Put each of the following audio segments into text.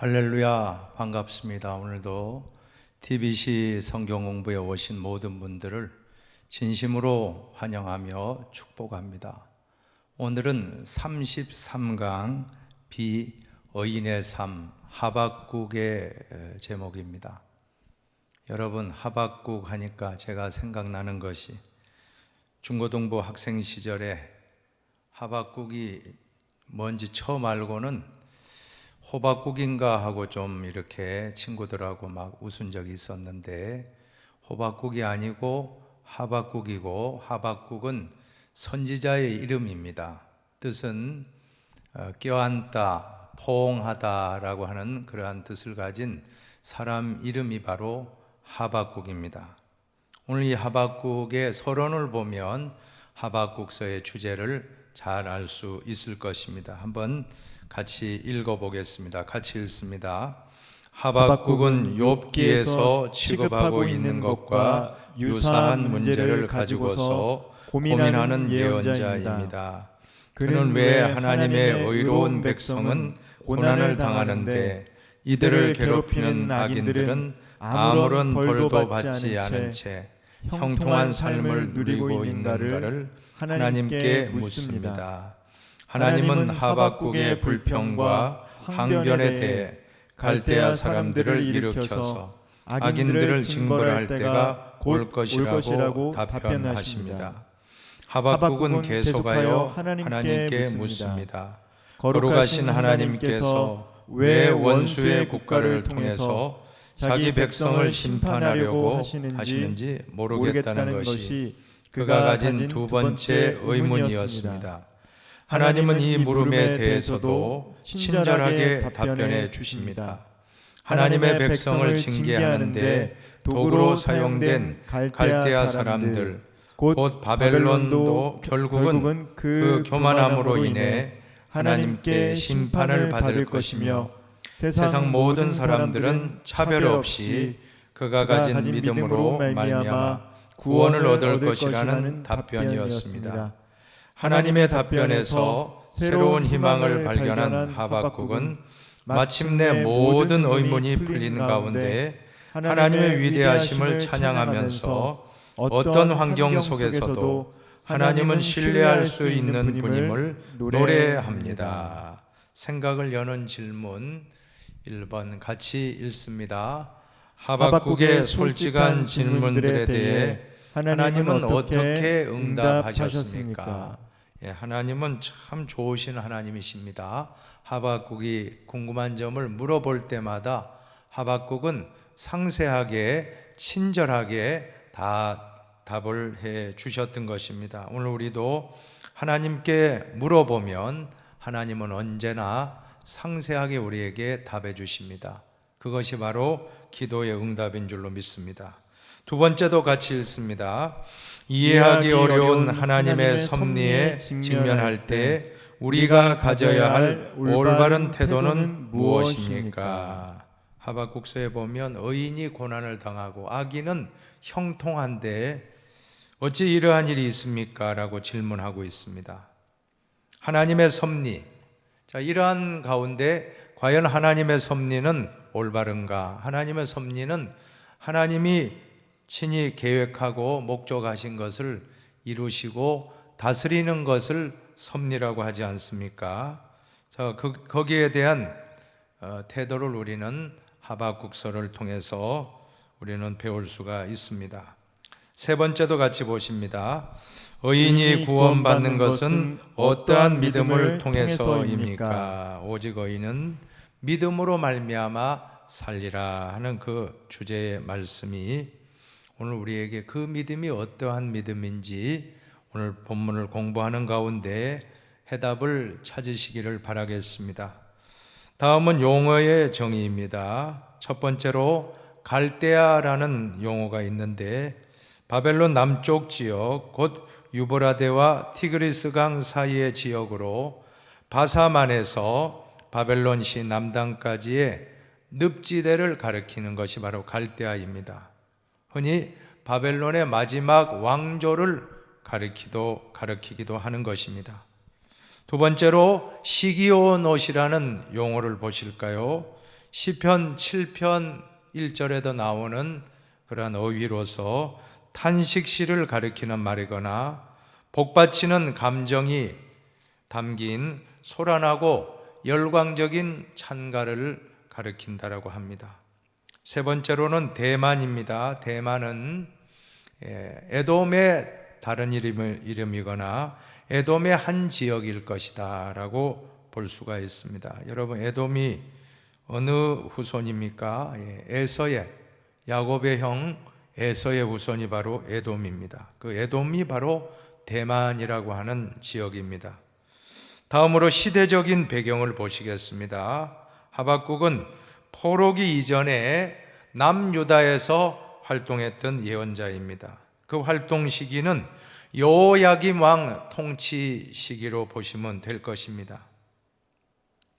할렐루야, 반갑습니다. 오늘도 TBC 성경 공부에 오신 모든 분들을 진심으로 환영하며 축복합니다. 오늘은 33강 비의인의 삶 하박국의 제목입니다. 여러분, 하박국 하니까 제가 생각나는 것이 중고등부 학생 시절에 하박국이 뭔지 처음 알고는 호박국인가 하고 좀 이렇게 친구들하고 막 웃은 적이 있었는데, 호박국이 아니고 하박국이고, 하박국은 선지자의 이름입니다. 뜻은 껴안다, 포옹하다라고 하는 그러한 뜻을 가진 사람 이름이 바로 하박국입니다. 오늘 이 하박국의 서론을 보면 하박국서의 주제를 잘 알 수 있을 것입니다. 한번 같이 읽어보겠습니다. 같이 읽습니다. 하박국은 욥기에서 취급하고 있는 것과 유사한 문제를 가지고서 고민하는 예언자입니다. 그는 왜 하나님의 의로운 백성은 고난을 당하는데 이들을 괴롭히는 악인들은 아무런 벌도 받지 않은 채 형통한 삶을 누리고 있는가를 하나님께 묻습니다. 하나님은 하박국의 불평과 항변에 대해 갈대아 사람들을 일으켜서 악인들을 징벌할 때가 올 것이라고 답변하십니다. 하박국은 계속하여 하나님께 묻습니다. 거룩하신 하나님께서 왜 원수의 국가를 통해서 자기 백성을 심판하려고 하시는지 모르겠다는 것이 그가 가진 두 번째 의문이었습니다. 하나님은 이 물음에 대해서도 친절하게 답변해 주십니다. 하나님의 백성을 징계하는데 도구로 사용된 갈대아 사람들, 곧 바벨론도 결국은 그 교만함으로 인해 하나님께 심판을 받을 것이며, 세상 모든 사람들은 차별 없이 그가 가진 믿음으로 말미암아 구원을 얻을 것이라는 답변이었습니다. 하나님의 답변에서 새로운 희망을 발견한 하박국은 마침내 모든 의문이 풀린 가운데 하나님의 위대하심을 찬양하면서 어떤 환경 속에서도 하나님은 신뢰할 수 있는 분임을 노래합니다. 생각을 여는 질문 1번 같이 읽습니다. 하박국의 솔직한 질문들에 대해 하나님은 어떻게 응답하셨습니까? 하나님은 참 좋으신 하나님이십니다. 하박국이 궁금한 점을 물어볼 때마다 하박국은 상세하게 친절하게 다 답을 해 주셨던 것입니다. 오늘 우리도 하나님께 물어보면 하나님은 언제나 상세하게 우리에게 답해 주십니다. 그것이 바로 기도의 응답인 줄로 믿습니다. 두 번째도 같이 읽습니다. 이해하기 어려운 하나님의 섭리에 직면할 때 우리가 가져야 할 올바른 태도는 무엇입니까? 하박국서에 보면 의인이 고난을 당하고 악인은 형통한데 어찌 이러한 일이 있습니까? 라고 질문하고 있습니다. 하나님의 섭리, 이러한 가운데 과연 하나님의 섭리는 올바른가? 하나님의 섭리는 하나님이 친히 계획하고 목적하신 것을 이루시고 다스리는 것을 섭리라고 하지 않습니까? 거기에 대한 태도를 우리는 하박국서를 통해서 우리는 배울 수가 있습니다. 세 번째도 같이 보십니다. 의인이 구원받는 것은 어떠한 믿음을 통해서입니까? 오직 의인은 믿음으로 말미암아 살리라 하는 그 주제의 말씀이 오늘 우리에게 그 믿음이 어떠한 믿음인지 오늘 본문을 공부하는 가운데 해답을 찾으시기를 바라겠습니다. 다음은 용어의 정의입니다. 첫 번째로 갈대아라는 용어가 있는데 바벨론 남쪽 지역 곧 유브라데와 티그리스 강 사이의 지역으로 바사만에서 바벨론시 남단까지의 늪지대를 가리키는 것이 바로 갈대아입니다. 흔히 바벨론의 마지막 왕조를 가리키기도 하는 것입니다. 두 번째로 시기온옷이라는 용어를 보실까요? 시편 7편 1절에도 나오는 그러한 어휘로서 탄식시를 가리키는 말이거나 복받치는 감정이 담긴 소란하고 열광적인 찬가를 가리킨다라고 합니다. 세 번째로는 대만입니다. 대만은 에돔의 다른 이름이거나 에돔의 한 지역일 것이다 라고 볼 수가 있습니다. 여러분, 에돔이 어느 후손입니까? 에서의, 야곱의 형 에서의 후손이 바로 에돔입니다. 그 에돔이 바로 대만이라고 하는 지역입니다. 다음으로 시대적인 배경을 보시겠습니다. 하박국은 포로기 이전에 남유다에서 활동했던 예언자입니다. 그 활동 시기는 여호야김 왕 통치 시기로 보시면 될 것입니다.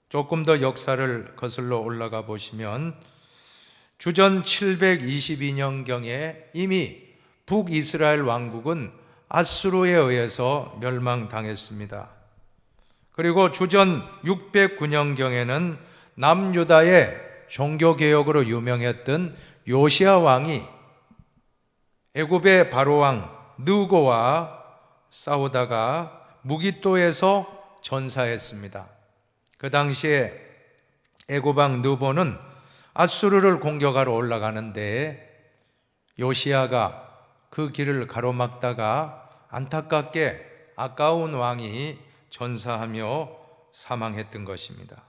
조금 더 역사를 거슬러 올라가 보시면 주전 722년경에 이미 북이스라엘 왕국은 아수르에 의해서 멸망당했습니다. 그리고 주전 609년경에는 남유다의 종교개혁으로 유명했던 요시야 왕이 애굽의 바로왕 느고와 싸우다가 무기또에서 전사했습니다. 그 당시에 애굽왕 느보는 아수르를 공격하러 올라가는데 요시야가 그 길을 가로막다가 안타깝게 아까운 왕이 전사하며 사망했던 것입니다.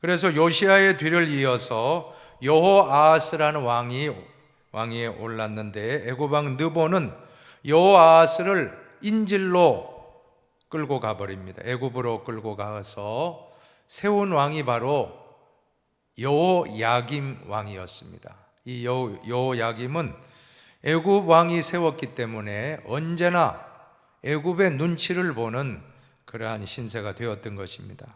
그래서 요시야의 뒤를 이어서 여호아하스라는 왕이 올랐는데 애굽왕 느보는 여호아하스를 인질로 끌고 가버립니다. 애굽으로 끌고 가서 세운 왕이 바로 여호야김 왕이었습니다. 이 여호야김은 애굽 왕이 세웠기 때문에 언제나 애굽의 눈치를 보는 그러한 신세가 되었던 것입니다.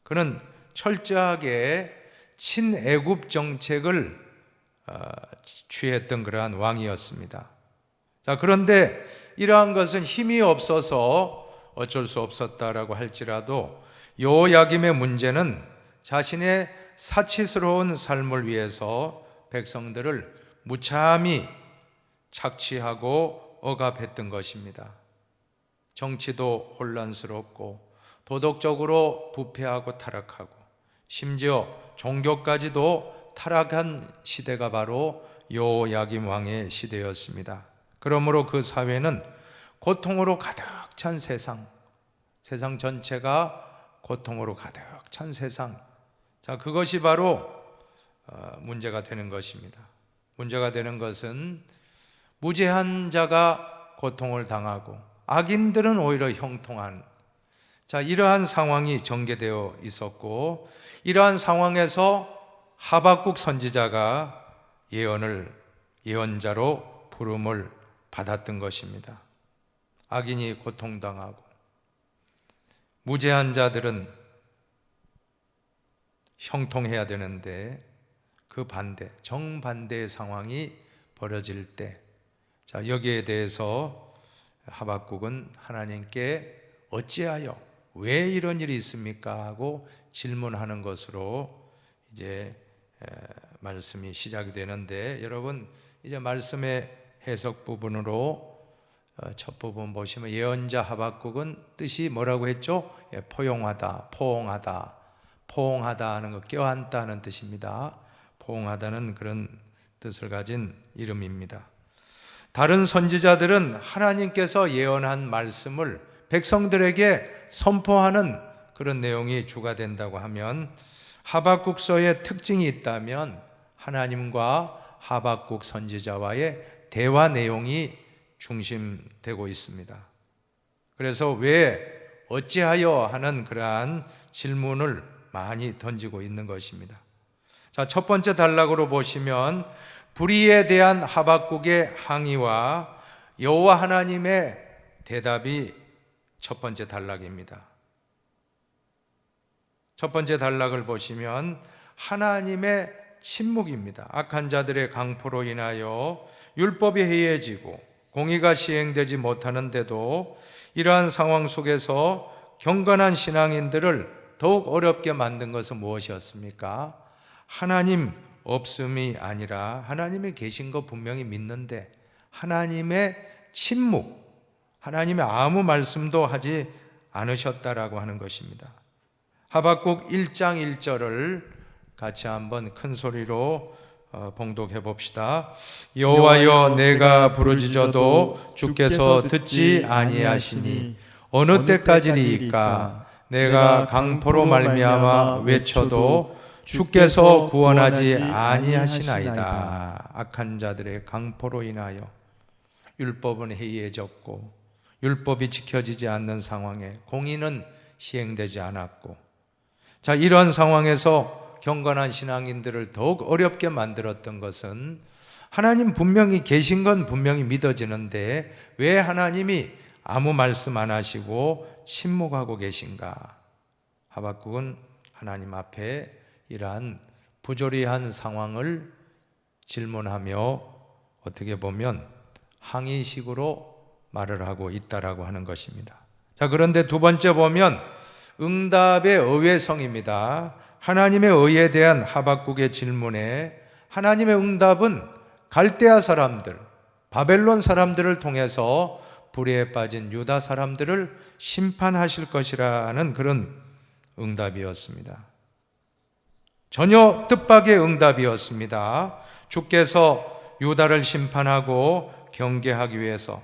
그는 철저하게 친애굽 정책을 취했던 그러한 왕이었습니다. 자, 그런데 이러한 것은 힘이 없어서 어쩔 수 없었다라고 할지라도 여호야김의 문제는 자신의 사치스러운 삶을 위해서 백성들을 무참히 착취하고 억압했던 것입니다. 정치도 혼란스럽고 도덕적으로 부패하고 타락하고 심지어 종교까지도 타락한 시대가 바로 여호야김 왕의 시대였습니다. 그러므로 그 사회는 고통으로 가득 찬 세상 전체가 고통으로 가득 찬 세상. 자, 그것이 바로 문제가 되는 것입니다. 문제가 되는 것은 무죄한 자가 고통을 당하고 악인들은 오히려 형통한, 자, 이러한 상황이 전개되어 있었고, 이러한 상황에서 하박국 선지자가 예언자로 부름을 받았던 것입니다. 악인이 고통당하고 무죄한 자들은 형통해야 되는데 그 반대, 정반대의 상황이 벌어질 때, 자, 여기에 대해서 하박국은 하나님께 어찌하여 왜 이런 일이 있습니까? 하고 질문하는 것으로 이제 말씀이 시작이 되는데, 여러분 이제 말씀의 해석 부분으로 첫 부분 보시면 예언자 하박국은 뜻이 뭐라고 했죠? 포용하다, 포옹하다. 포옹하다 하는 거 껴안다는 뜻입니다. 포옹하다는 그런 뜻을 가진 이름입니다. 다른 선지자들은 하나님께서 예언한 말씀을 백성들에게 선포하는 그런 내용이 주가 된다고 하면, 하박국서의 특징이 있다면 하나님과 하박국 선지자와의 대화 내용이 중심되고 있습니다. 그래서 왜 어찌하여 하는 그러한 질문을 많이 던지고 있는 것입니다. 자, 첫 번째 단락으로 보시면 불의에 대한 하박국의 항의와 여호와 하나님의 대답이 첫 번째 단락입니다. 첫 번째 단락을 보시면 하나님의 침묵입니다. 악한 자들의 강포로 인하여 율법이 해이해지고 공의가 시행되지 못하는데도 이러한 상황 속에서 경건한 신앙인들을 더욱 어렵게 만든 것은 무엇이었습니까? 하나님 없음이 아니라 하나님이 계신 거 분명히 믿는데 하나님의 침묵, 하나님의 아무 말씀도 하지 않으셨다라고 하는 것입니다. 하박국 1장 1절을 같이 한번 큰 소리로 봉독해 봅시다. 여호와여, 내가 부르짖어도 주께서 듣지 아니하시니 어느 때까지리이까? 내가 강포로 말미암아 외쳐도 주께서 구원하지 아니하시나이다. 악한 자들의 강포로 인하여 율법은 해이해졌고 율법이 지켜지지 않는 상황에 공의는 시행되지 않았고, 자, 이런 상황에서 경건한 신앙인들을 더욱 어렵게 만들었던 것은 하나님 분명히 계신 건 분명히 믿어지는데 왜 하나님이 아무 말씀 안 하시고 침묵하고 계신가? 하박국은 하나님 앞에 이러한 부조리한 상황을 질문하며 어떻게 보면 항의식으로 말을 하고 있다라고 하는 것입니다. 자, 그런데 두 번째 보면 응답의 의외성입니다. 하나님의 의에 대한 하박국의 질문에 하나님의 응답은 갈대아 사람들, 바벨론 사람들을 통해서 불의에 빠진 유다 사람들을 심판하실 것이라는 그런 응답이었습니다. 전혀 뜻밖의 응답이었습니다. 주께서 유다를 심판하고 경계하기 위해서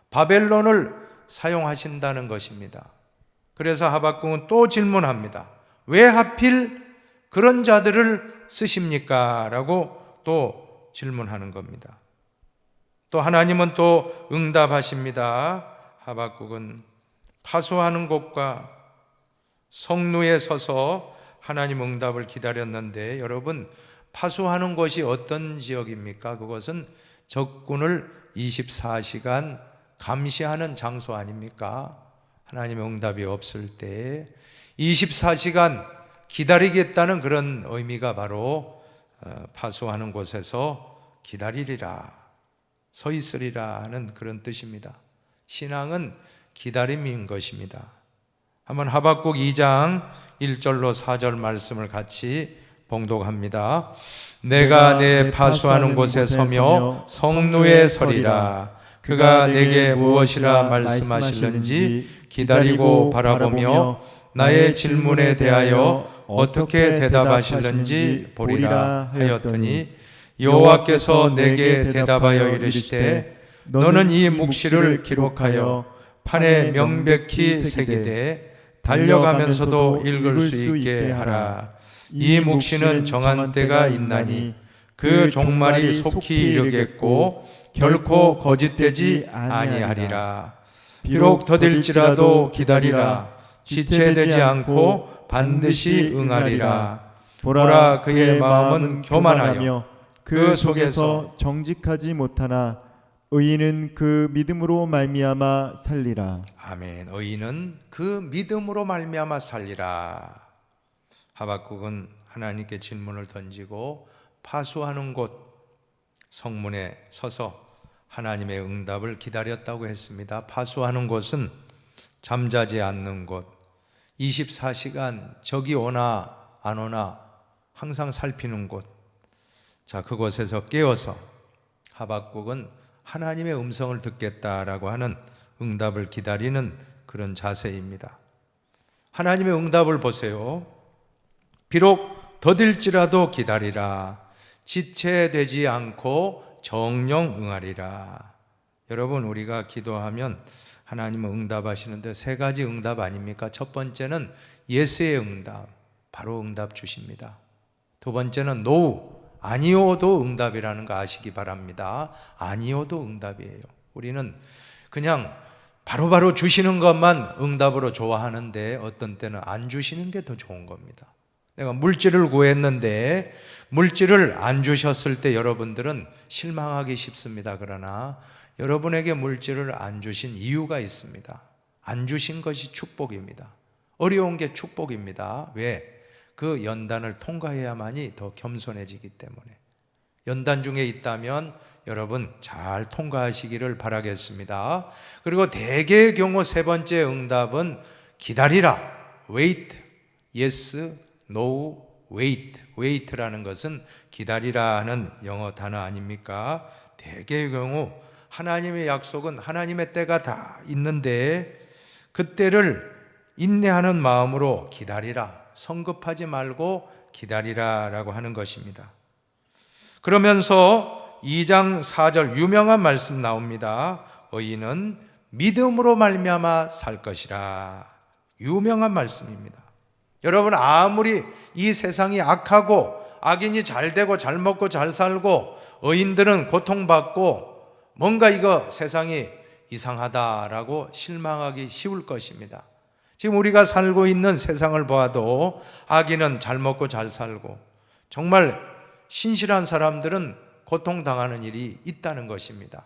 바벨론을 사용하신다는 것입니다. 그래서 하박국은 또 질문합니다. 왜 하필 그런 자들을 쓰십니까? 라고 또 질문하는 겁니다. 또 하나님은 또 응답하십니다. 하박국은 파수하는 곳과 성루에 서서 하나님 응답을 기다렸는데, 여러분, 파수하는 곳이 어떤 지역입니까? 그것은 적군을 24시간 감시하는 장소 아닙니까? 하나님의 응답이 없을 때 24시간 기다리겠다는 그런 의미가 바로 파수하는 곳에서 기다리리라, 서 있으리라 하는 그런 뜻입니다. 신앙은 기다림인 것입니다. 한번 하박국 2장 1절로 4절 말씀을 같이 봉독합니다. 내가 내 파수하는 곳에 서며 성루에 서리라. 그가 내게 무엇이라 말씀하실는지 기다리고 바라보며 나의 질문에 대하여 어떻게 대답하실는지 보리라 하였더니, 여호와께서 내게 대답하여 이르시되 너는 이 묵시를 기록하여 판에 명백히 새기되 달려가면서도 읽을 수 있게 하라. 이 묵시는 정한 때가 있나니 그 종말이 속히 이르겠고 결코 거짓되지 아니하리라. 비록 더딜지라도 기다리라. 지체되지 않고 반드시 응하리라. 보라, 그의 마음은 교만하여 그 속에서 정직하지 못하나 의인은 그 믿음으로 말미암아 살리라. 아멘. 의인은 그 믿음으로 말미암아 살리라. 하박국은 하나님께 질문을 던지고 파수하는 곳 성문에 서서 하나님의 응답을 기다렸다고 했습니다. 파수하는 곳은 잠자지 않는 곳, 24시간 적이 오나 안 오나 항상 살피는 곳. 자, 그곳에서 깨어서 하박국은 하나님의 음성을 듣겠다라고 하는 응답을 기다리는 그런 자세입니다. 하나님의 응답을 보세요. 비록 더딜지라도 기다리라. 지체되지 않고 정령 응하리라. 여러분, 우리가 기도하면 하나님은 응답하시는데 세 가지 응답 아닙니까? 첫 번째는 예스의 응답, 바로 응답 주십니다. 두 번째는 노우, 아니오도 응답이라는 거 아시기 바랍니다. 아니오도 응답이에요. 우리는 그냥 바로바로 주시는 것만 응답으로 좋아하는데 어떤 때는 안 주시는 게 더 좋은 겁니다. 내가 물질을 구했는데 물질을 안 주셨을 때 여러분들은 실망하기 쉽습니다. 그러나 여러분에게 물질을 안 주신 이유가 있습니다. 안 주신 것이 축복입니다. 어려운 게 축복입니다. 왜? 그 연단을 통과해야만이 더 겸손해지기 때문에. 연단 중에 있다면 여러분 잘 통과하시기를 바라겠습니다. 그리고 대개의 경우 세 번째 응답은 기다리라, wait, yes, no, wait라는 것은 기다리라는 영어 단어 아닙니까? 대개의 경우 하나님의 약속은 하나님의 때가 다 있는데 그때를 인내하는 마음으로 기다리라, 성급하지 말고 기다리라라고 하는 것입니다. 그러면서 2장 4절 유명한 말씀 나옵니다. 의인은 믿음으로 말미암아 살 것이라. 유명한 말씀입니다. 여러분, 아무리 이 세상이 악하고 악인이 잘 되고 잘 먹고 잘 살고 의인들은 고통받고 뭔가 이거 세상이 이상하다라고 실망하기 쉬울 것입니다. 지금 우리가 살고 있는 세상을 보아도 악인은 잘 먹고 잘 살고 정말 신실한 사람들은 고통당하는 일이 있다는 것입니다.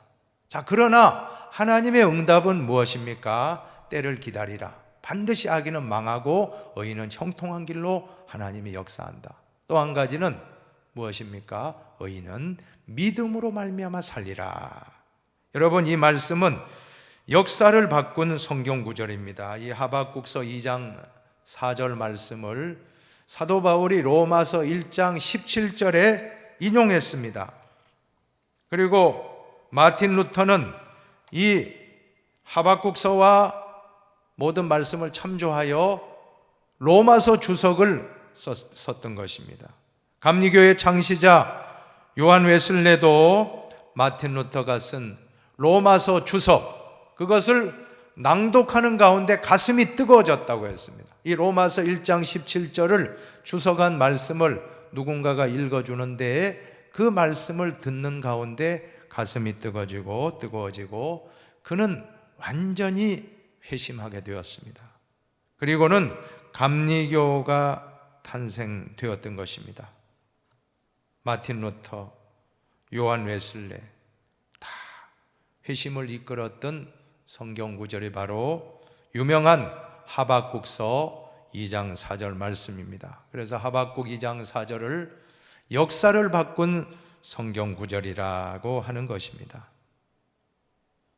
자, 그러나 하나님의 응답은 무엇입니까? 때를 기다리라. 반드시 악인은 망하고 의인은 형통한 길로 하나님이 역사한다. 또 한 가지는 무엇입니까? 의인은 믿음으로 말미암아 살리라. 여러분, 이 말씀은 역사를 바꾼 성경 구절입니다. 이 하박국서 2장 4절 말씀을 사도 바울이 로마서 1장 17절에 인용했습니다. 그리고 마틴 루터는 이 하박국서와 모든 말씀을 참조하여 로마서 주석을 썼던 것입니다. 감리교의 창시자 요한 웨슬레도 마틴 루터가 쓴 로마서 주석, 그것을 낭독하는 가운데 가슴이 뜨거워졌다고 했습니다. 이 로마서 1장 17절을 주석한 말씀을 누군가가 읽어주는데 그 말씀을 듣는 가운데 가슴이 뜨거워지고 그는 완전히 회심하게 되었습니다. 그리고는 감리교가 탄생되었던 것입니다. 마틴 루터, 요한 웨슬레 다 회심을 이끌었던 성경 구절이 바로 유명한 하박국서 2장 4절 말씀입니다. 그래서 하박국 2장 4절을 역사를 바꾼 성경 구절이라고 하는 것입니다.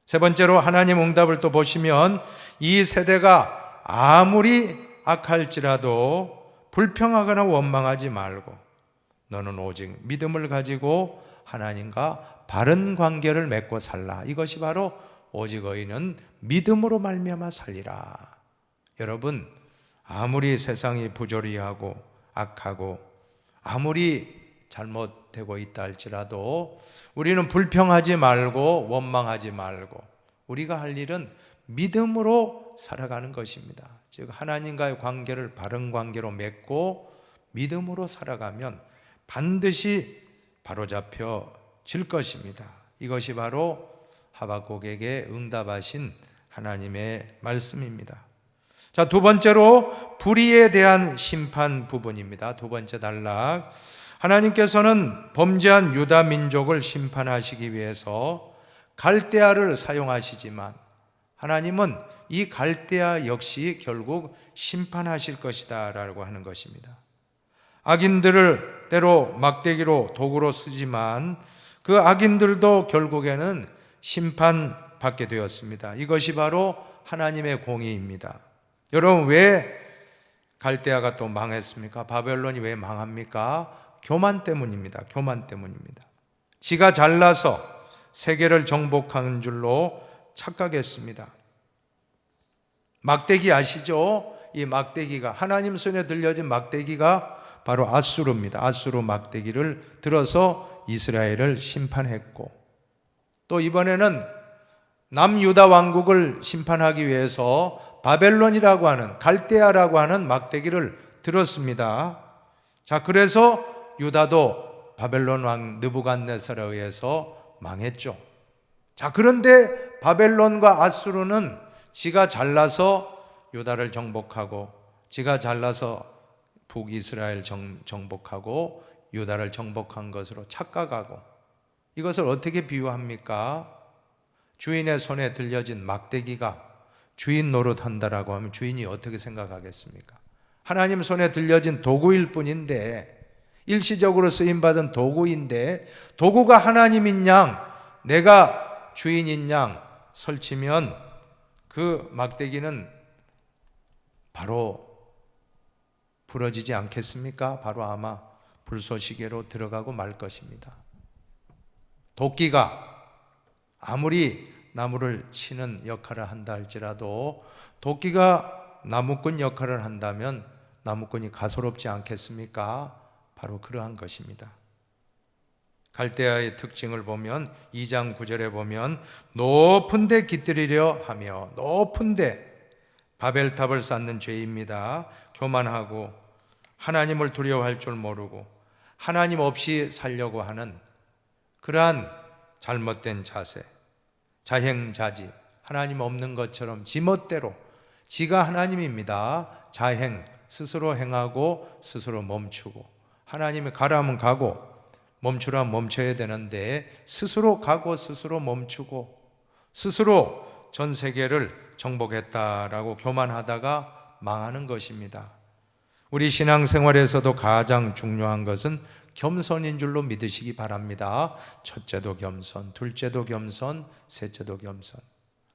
세 번째로 하나님 응답을 또 보시면 이 세대가 아무리 악할지라도 불평하거나 원망하지 말고 너는 오직 믿음을 가지고 하나님과 바른 관계를 맺고 살라. 이것이 바로 오직 의인은 믿음으로 말미암아 살리라. 여러분, 아무리 세상이 부조리하고 악하고 아무리 잘못되고 있다 할지라도 우리는 불평하지 말고 원망하지 말고 우리가 할 일은 믿음으로 살아가는 것입니다. 즉 하나님과의 관계를 바른 관계로 맺고 믿음으로 살아가면 반드시 바로잡혀질 것입니다. 이것이 바로 하박국에게 응답하신 하나님의 말씀입니다. 자, 두 번째로 불의에 대한 심판 부분입니다. 두 번째 단락. 하나님께서는 범죄한 유다 민족을 심판하시기 위해서 갈대아를 사용하시지만 하나님은 이 갈대아 역시 결국 심판하실 것이다 라고 하는 것입니다. 악인들을 때로 막대기로 도구로 쓰지만 그 악인들도 결국에는 심판받게 되었습니다. 이것이 바로 하나님의 공의입니다. 여러분, 왜 갈대아가 또 망했습니까? 바벨론이 왜 망합니까? 교만 때문입니다. 교만 때문입니다. 지가 잘나서 세계를 정복하는 줄로 착각했습니다. 막대기 아시죠? 이 막대기가 하나님 손에 들려진 막대기가 바로 아수르입니다. 아수르 막대기를 들어서 이스라엘을 심판했고 또 이번에는 남유다 왕국을 심판하기 위해서 바벨론이라고 하는 갈대아라고 하는 막대기를 들었습니다. 자, 그래서 유다도 바벨론 왕 느부갓네살에 의해서 망했죠. 자, 그런데 바벨론과 아수르는 지가 잘나서 유다를 정복하고 지가 잘나서 북이스라엘 정복하고 유다를 정복한 것으로 착각하고 이것을 어떻게 비유합니까? 주인의 손에 들려진 막대기가 주인 노릇한다라고 하면 주인이 어떻게 생각하겠습니까? 하나님 손에 들려진 도구일 뿐인데 일시적으로 쓰임받은 도구인데 도구가 하나님인 양 내가 주인인 양 설치면 그 막대기는 바로 부러지지 않겠습니까? 바로 아마 불쏘시개로 들어가고 말 것입니다. 도끼가 아무리 나무를 치는 역할을 한다 할지라도 도끼가 나무꾼 역할을 한다면 나무꾼이 가소롭지 않겠습니까? 바로 그러한 것입니다. 갈대아의 특징을 보면 2장 9절에 보면 높은 데 깃들이려 하며, 높은 데 바벨탑을 쌓는 죄입니다. 교만하고 하나님을 두려워할 줄 모르고 하나님 없이 살려고 하는 그러한 잘못된 자세, 자행자지, 하나님 없는 것처럼 지멋대로, 지가 하나님입니다. 자행, 스스로 행하고 스스로 멈추고, 하나님이 가라면 가고 멈추라면 멈춰야 되는데 스스로 가고 스스로 멈추고 스스로 전 세계를 정복했다라고 교만하다가 망하는 것입니다. 우리 신앙생활에서도 가장 중요한 것은 겸손인 줄로 믿으시기 바랍니다. 첫째도 겸손, 둘째도 겸손, 셋째도 겸손.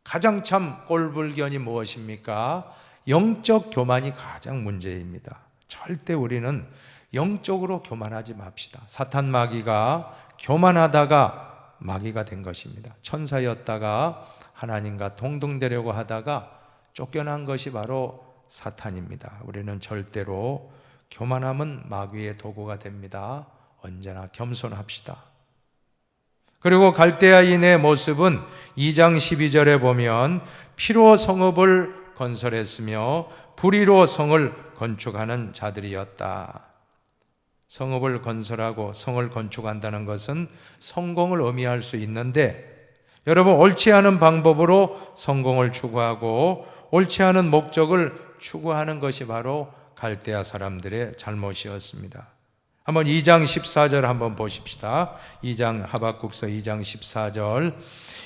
가장 참 꼴불견이 무엇입니까? 영적 교만이 가장 문제입니다. 절대 우리는 영적으로 교만하지 맙시다. 사탄 마귀가 교만하다가 마귀가 된 것입니다. 천사였다가 하나님과 동등되려고 하다가 쫓겨난 것이 바로 사탄입니다. 우리는 절대로 교만함은 마귀의 도구가 됩니다. 언제나 겸손합시다. 그리고 갈대아인의 모습은 2장 12절에 보면 피로 성읍을 건설했으며 불의로 성을 건축하는 자들이었다. 성읍을 건설하고 성을 건축한다는 것은 성공을 의미할 수 있는데, 여러분, 옳지 않은 방법으로 성공을 추구하고 옳지 않은 목적을 추구하는 것이 바로 갈대아 사람들의 잘못이었습니다. 한번 2장 14절 한번 보십시다. 2장 하박국서 2장 14절.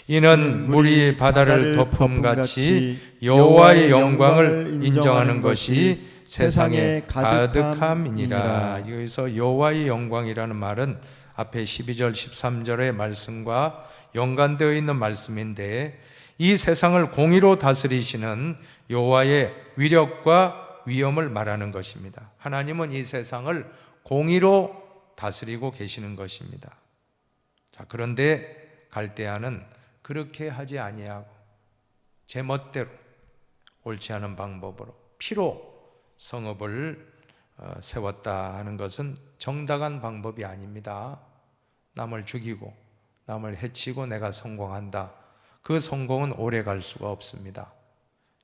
이는 물이 바다를 덮음같이 여호와의 영광을 인정하는 것이 세상에 가득함이니라. 여기서 여호와의 영광이라는 말은 앞에 12절 13절의 말씀과 연관되어 있는 말씀인데, 이 세상을 공의로 다스리시는 여호와의 위력과 위엄을 말하는 것입니다. 하나님은 이 세상을 공의로 다스리고 계시는 것입니다. 자, 그런데 갈대아는 그렇게 하지 아니하고 제멋대로 옳지 않은 방법으로 피로 성읍을 세웠다 하는 것은 정당한 방법이 아닙니다. 남을 죽이고 남을 해치고 내가 성공한다. 그 성공은 오래 갈 수가 없습니다.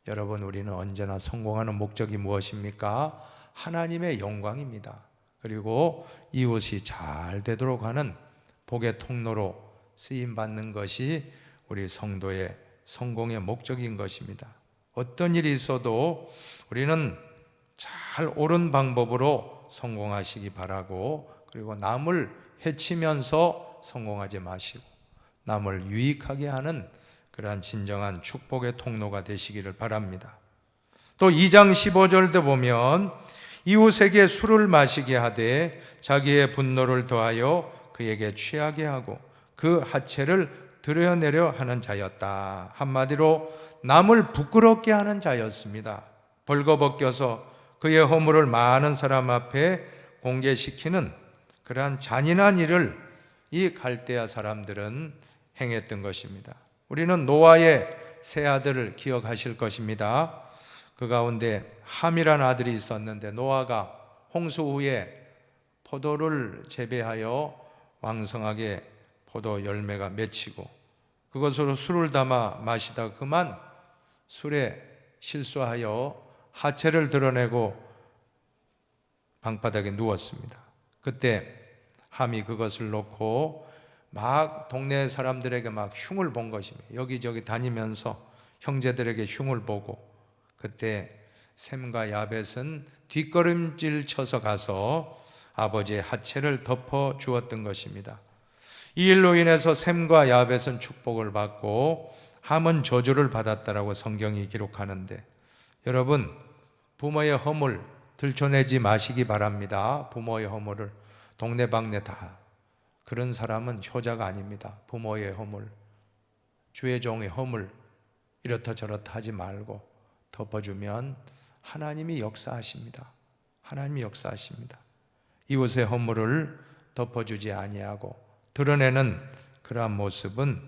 여러분, 우리는 언제나 성공하는 목적이 무엇입니까? 하나님의 영광입니다. 그리고 이웃이 잘 되도록 하는 복의 통로로 쓰임받는 것이 우리 성도의 성공의 목적인 것입니다. 어떤 일이 있어도 우리는 잘 옳은 방법으로 성공하시기 바라고, 그리고 남을 해치면서 성공하지 마시고 남을 유익하게 하는 그러한 진정한 축복의 통로가 되시기를 바랍니다. 또 2장 15절도 보면 이웃에게 술을 마시게 하되 자기의 분노를 더하여 그에게 취하게 하고 그 하체를 드러내려 하는 자였다. 한마디로 남을 부끄럽게 하는 자였습니다. 벌거벗겨서 그의 허물을 많은 사람 앞에 공개시키는 그러한 잔인한 일을 이 갈대아 사람들은 행했던 것입니다. 우리는 노아의 세 아들을 기억하실 것입니다. 그 가운데 함이라는 아들이 있었는데, 노아가 홍수 후에 포도를 재배하여 왕성하게 포도 열매가 맺히고 그것으로 술을 담아 마시다 그만 술에 실수하여 하체를 드러내고 방바닥에 누웠습니다. 그때 함이 그것을 놓고 막 동네 사람들에게 막 흉을 본 것입니다. 여기저기 다니면서 형제들에게 흉을 보고, 그때 셈과 야벳은 뒷걸음질 쳐서 가서 아버지의 하체를 덮어 주었던 것입니다. 이 일로 인해서 셈과 야벳은 축복을 받고 함은 저주를 받았다라고 성경이 기록하는데, 여러분, 부모의 허물 들춰내지 마시기 바랍니다. 부모의 허물을 동네방네 다, 그런 사람은 효자가 아닙니다. 부모의 허물, 주의 종의 허물 이렇다 저렇다 하지 말고 덮어주면 하나님이 역사하십니다. 하나님이 역사하십니다. 이웃의 허물을 덮어주지 아니하고 드러내는 그러한 모습은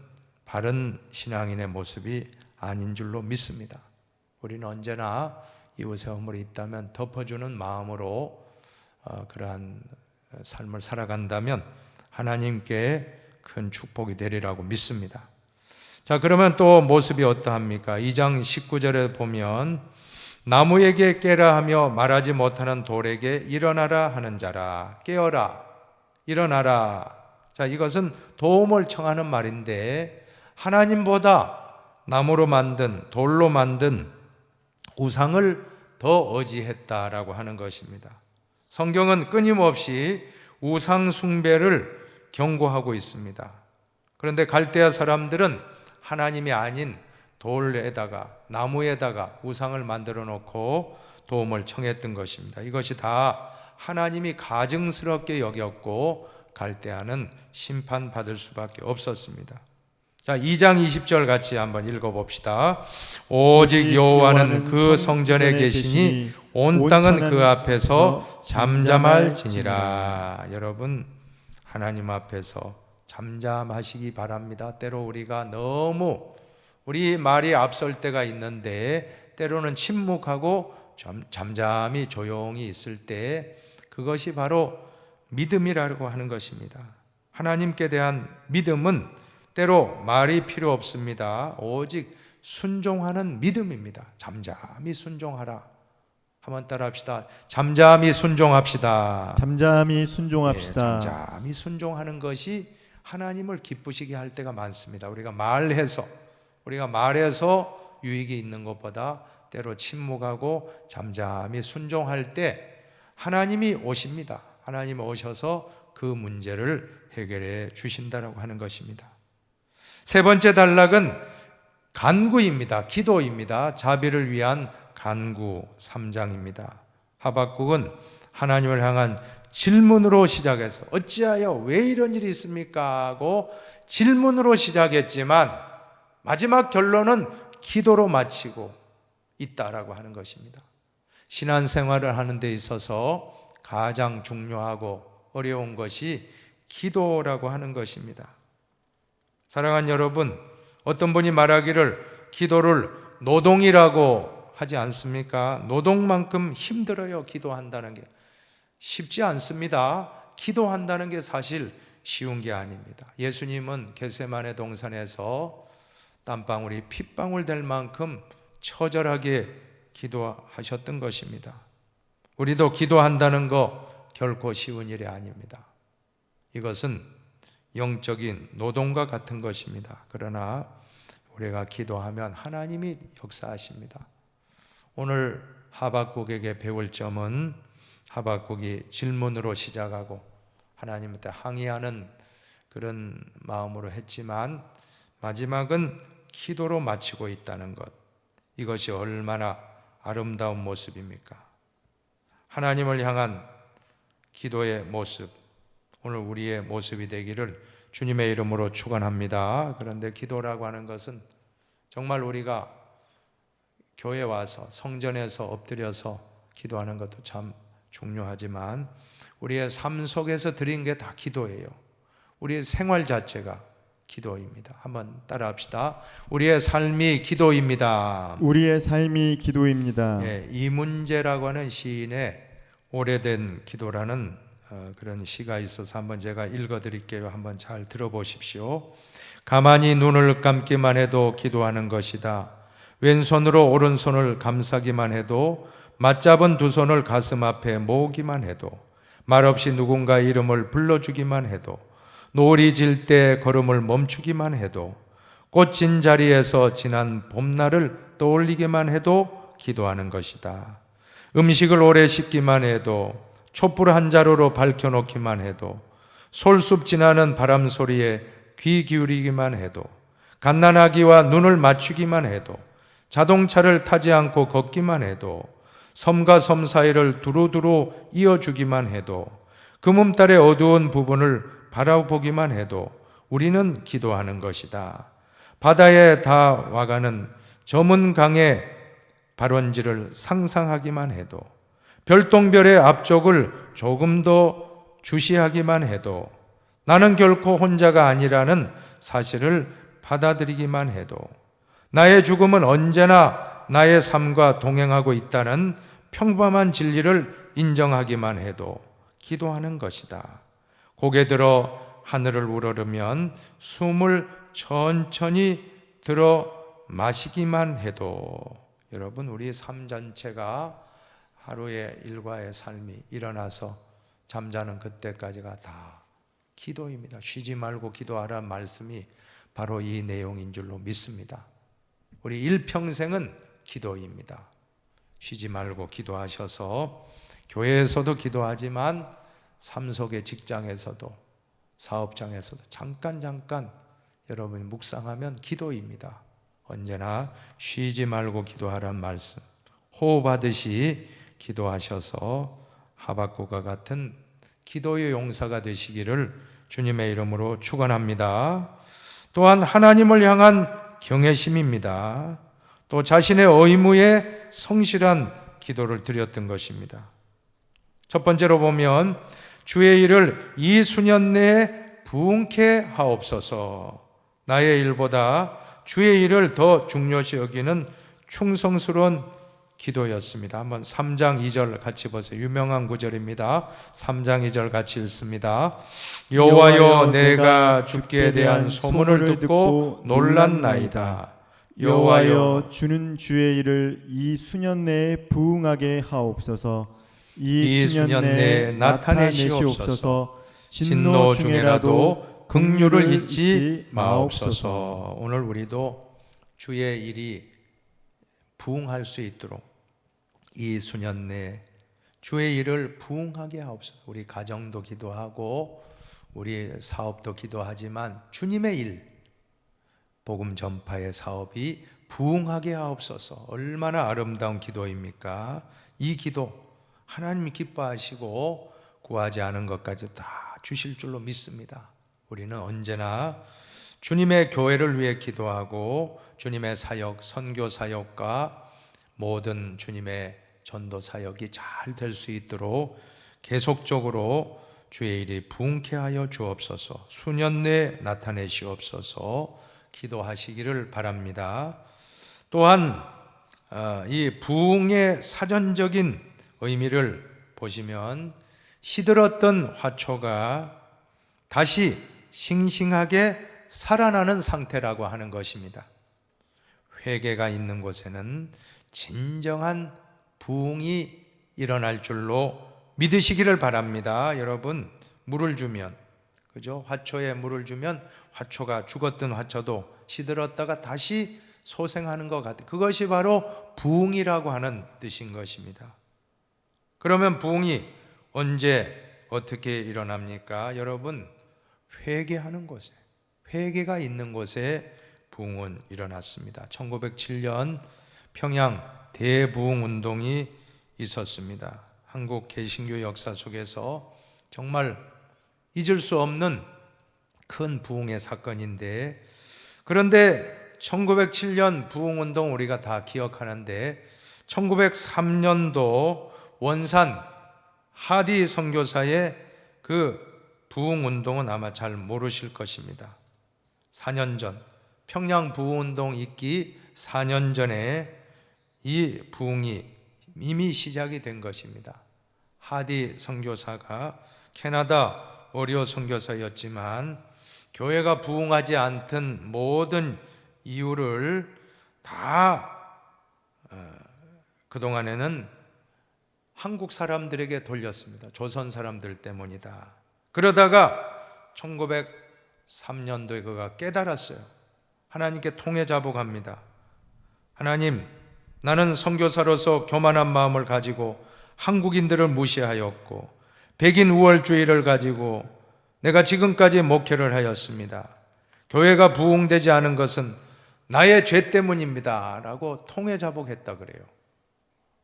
바른 신앙인의 모습이 아닌 줄로 믿습니다. 우리는 언제나 이웃의 허물이 있다면 덮어주는 마음으로 그러한 삶을 살아간다면 하나님께 큰 축복이 되리라고 믿습니다. 자, 그러면 또 모습이 어떠합니까? 2장 19절에 보면 나무에게 깨라 하며 말하지 못하는 돌에게 일어나라 하는 자라. 깨어라, 일어나라. 자, 이것은 도움을 청하는 말인데 하나님보다 나무로 만든, 돌로 만든 우상을 더 의지했다라고 하는 것입니다. 성경은 끊임없이 우상 숭배를 경고하고 있습니다. 그런데 갈대아 사람들은 하나님이 아닌 돌에다가, 나무에다가 우상을 만들어 놓고 도움을 청했던 것입니다. 이것이 다 하나님이 가증스럽게 여겼고 갈대아는 심판받을 수밖에 없었습니다. 자, 2장 20절 같이 한번 읽어봅시다. 오직 여호와는 그 성전에 계시니 온 땅은 그 앞에서 잠잠할지니라. 여러분, 하나님 앞에서 잠잠하시기 바랍니다. 때로 우리가 너무 우리 말이 앞설 때가 있는데 때로는 침묵하고 잠잠히 조용히 있을 때 그것이 바로 믿음이라고 하는 것입니다. 하나님께 대한 믿음은 때로 말이 필요 없습니다. 오직 순종하는 믿음입니다. 잠잠히 순종하라. 한번 따라합시다. 잠잠히 순종합시다. 잠잠히 순종합시다. 잠잠히 순종하는 것이 하나님을 기쁘시게 할 때가 많습니다. 우리가 말해서 유익이 있는 것보다 때로 침묵하고 잠잠히 순종할 때 하나님이 오십니다. 하나님이 오셔서 그 문제를 해결해 주신다라고 하는 것입니다. 세 번째 단락은 간구입니다. 기도입니다. 자비를 위한 간구 3장입니다. 하박국은 하나님을 향한 질문으로 시작해서 어찌하여 왜 이런 일이 있습니까? 하고 질문으로 시작했지만 마지막 결론은 기도로 마치고 있다라고 하는 것입니다. 신앙생활을 하는 데 있어서 가장 중요하고 어려운 것이 기도라고 하는 것입니다. 사랑하는 여러분, 어떤 분이 말하기를 기도를 노동이라고 하지 않습니까? 노동만큼 힘들어요. 기도한다는 게 쉽지 않습니다. 기도한다는 게 사실 쉬운 게 아닙니다. 예수님은 겟세마네 동산에서 땀방울이 핏방울 될 만큼 처절하게 기도하셨던 것입니다. 우리도 기도한다는 거 결코 쉬운 일이 아닙니다. 이것은 영적인 노동과 같은 것입니다. 그러나 우리가 기도하면 하나님이 역사하십니다. 오늘 하박국에게 배울 점은 하박국이 질문으로 시작하고 하나님한테 항의하는 그런 마음으로 했지만 마지막은 기도로 마치고 있다는 것, 이것이 얼마나 아름다운 모습입니까? 하나님을 향한 기도의 모습, 오늘 우리의 모습이 되기를 주님의 이름으로 축원합니다. 그런데 기도라고 하는 것은 정말 우리가 교회 와서 성전에서 엎드려서 기도하는 것도 참 중요하지만 우리의 삶 속에서 드린 게 다 기도예요. 우리의 생활 자체가 기도입니다. 한번 따라합시다. 우리의 삶이 기도입니다. 우리의 삶이 기도입니다. 이문제라고 하는 시인의 오래된 기도라는 그런 시가 있어서 한번 제가 읽어드릴게요. 한번 잘 들어보십시오. 가만히 눈을 감기만 해도 기도하는 것이다. 왼손으로 오른손을 감싸기만 해도, 맞잡은 두 손을 가슴 앞에 모으기만 해도, 말없이 누군가 이름을 불러주기만 해도, 노을이 질 때 걸음을 멈추기만 해도, 꽃진 자리에서 지난 봄날을 떠올리기만 해도 기도하는 것이다. 음식을 오래 씹기만 해도, 촛불 한 자루로 밝혀놓기만 해도, 솔숲 지나는 바람 소리에 귀 기울이기만 해도, 갓난아기와 눈을 맞추기만 해도, 자동차를 타지 않고 걷기만 해도, 섬과 섬 사이를 두루두루 이어주기만 해도, 금음달의 어두운 부분을 바라보기만 해도 우리는 기도하는 것이다. 바다에 다 와가는 저문 강의 발원지를 상상하기만 해도, 별똥별의 앞쪽을 조금 더 주시하기만 해도, 나는 결코 혼자가 아니라는 사실을 받아들이기만 해도, 나의 죽음은 언제나 나의 삶과 동행하고 있다는 평범한 진리를 인정하기만 해도 기도하는 것이다. 고개 들어 하늘을 우러르면 숨을 천천히 들어 마시기만 해도, 여러분, 우리 삶 전체가 하루의 일과의 삶이 일어나서 잠자는 그때까지가 다 기도입니다. 쉬지 말고 기도하라는 말씀이 바로 이 내용인 줄로 믿습니다. 우리 일평생은 기도입니다. 쉬지 말고 기도하셔서 교회에서도 기도하지만 삶 속의 직장에서도 사업장에서도 잠깐 여러분이 묵상하면 기도입니다. 언제나 쉬지 말고 기도하라는 말씀, 호흡하듯이 기도하셔서 하박국과 같은 기도의 용사가 되시기를 주님의 이름으로 축원합니다. 또한 하나님을 향한 경외심입니다. 또 자신의 의무에 성실한 기도를 드렸던 것입니다. 첫 번째로 보면 주의 일을 이 수년 내에 부응케 하옵소서. 나의 일보다 주의 일을 더 중요시 여기는 충성스러운 기도였습니다. 한번 3장 2절 같이 보세요. 유명한 구절입니다. 3장 2절 같이 읽습니다. 여호와여, 내가 주께 대한 소문을 듣고 놀랐나이다. 여호와여, 주는 주의 일을 이 수년 내에 부응하게 하옵소서. 이 수년 내에 나타내시옵소서. 진노 중에라도 긍휼을 잊지 마옵소서. 오늘 우리도 주의 일이 부응할 수 있도록 이 수년 내에 주의 일을 부응하게 하옵소서. 우리 가정도 기도하고 우리 사업도 기도하지만 주님의 일, 복음 전파의 사업이 부응하게 하옵소서. 얼마나 아름다운 기도입니까? 이 기도 하나님이 기뻐하시고 구하지 않은 것까지 다 주실 줄로 믿습니다. 우리는 언제나 주님의 교회를 위해 기도하고 주님의 사역, 선교 사역과 모든 주님의 전도 사역이 잘 될 수 있도록 계속적으로 주의 일이 부응케 하여 주옵소서. 수년 내에 나타내시옵소서. 기도하시기를 바랍니다. 또한 이 부응의 사전적인 의미를 보시면 시들었던 화초가 다시 싱싱하게 살아나는 상태라고 하는 것입니다. 회개가 있는 곳에는 진정한 부흥이 일어날 줄로 믿으시기를 바랍니다. 여러분, 물을 주면, 그죠? 화초에 물을 주면 화초가, 죽었던 화초도 시들었다가 다시 소생하는 것 같아요. 그것이 바로 부흥이라고 하는 뜻인 것입니다. 그러면 부흥이 언제 어떻게 일어납니까? 여러분, 회개하는 곳에, 회개가 있는 곳에 부흥은 일어났습니다. 1907년 평양 대부흥 운동이 있었습니다. 한국 개신교 역사 속에서 정말 잊을 수 없는 큰 부흥의 사건인데, 그런데 1907년 부흥 운동 우리가 다 기억하는데 1903년도 원산 하디 선교사의 그 부흥 운동은 아마 잘 모르실 것입니다. 4년 전, 평양 부흥 운동 있기 4년 전에 이 부흥이 이미 시작이 된 것입니다. 하디 선교사가 캐나다 어려 선교사였지만 교회가 부흥하지 않던 모든 이유를 다 그동안에는 한국 사람들에게 돌렸습니다. 조선 사람들 때문이다. 그러다가 1903년도에 그가 깨달았어요. 하나님께 통해 자복합니다. 하나님, 나는 선교사로서 교만한 마음을 가지고 한국인들을 무시하였고 백인 우월주의를 가지고 내가 지금까지 목회를 하였습니다. 교회가 부흥되지 않은 것은 나의 죄 때문입니다 라고 통해 자복했다 그래요.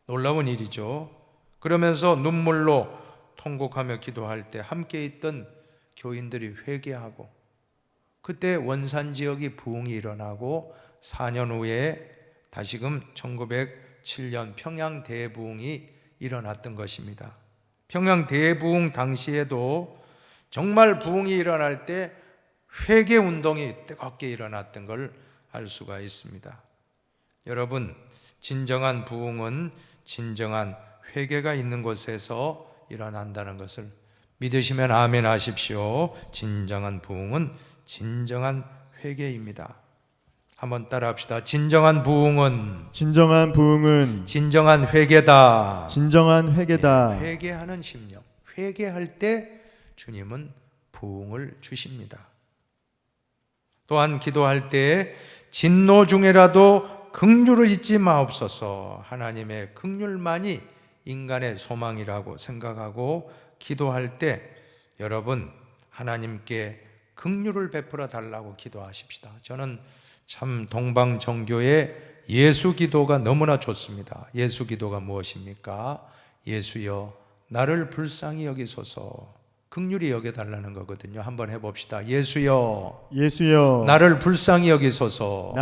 놀라운 일이죠. 그러면서 눈물로 통곡하며 기도할 때 함께 있던 교인들이 회개하고, 그때 원산 지역이 부흥이 일어나고 4년 후에 다시금 1907년 평양 대부흥이 일어났던 것입니다. 평양 대부흥 당시에도 정말 부흥이 일어날 때 회개 운동이 뜨겁게 일어났던 걸 알 수가 있습니다. 여러분, 진정한 부흥은 진정한 회개가 있는 곳에서 일어난다는 것을 믿으시면 아멘 하십시오. 진정한 부흥은 진정한 회개입니다. 한번 따라합시다. 진정한 부흥은 진정한 회개다. 진정한 회개다. 회개하는 심령, 회개할 때 주님은 부흥을 주십니다. 또한 기도할 때 진노 중에라도 긍휼을 잊지 마옵소서. 하나님의 긍휼만이 인간의 소망이라고 생각하고 기도할 때 여러분 하나님께 긍휼을 베풀어 달라고 기도하십시다. 저는 참 동방정교의 예수 기도가 너무나 좋습니다. 예수 기도가 무엇입니까? 예수여 나를 불쌍히 여기소서. 긍휼히 여겨달라는 거거든요. 한번 해봅시다. 예수여 나를 불쌍히 여기소서.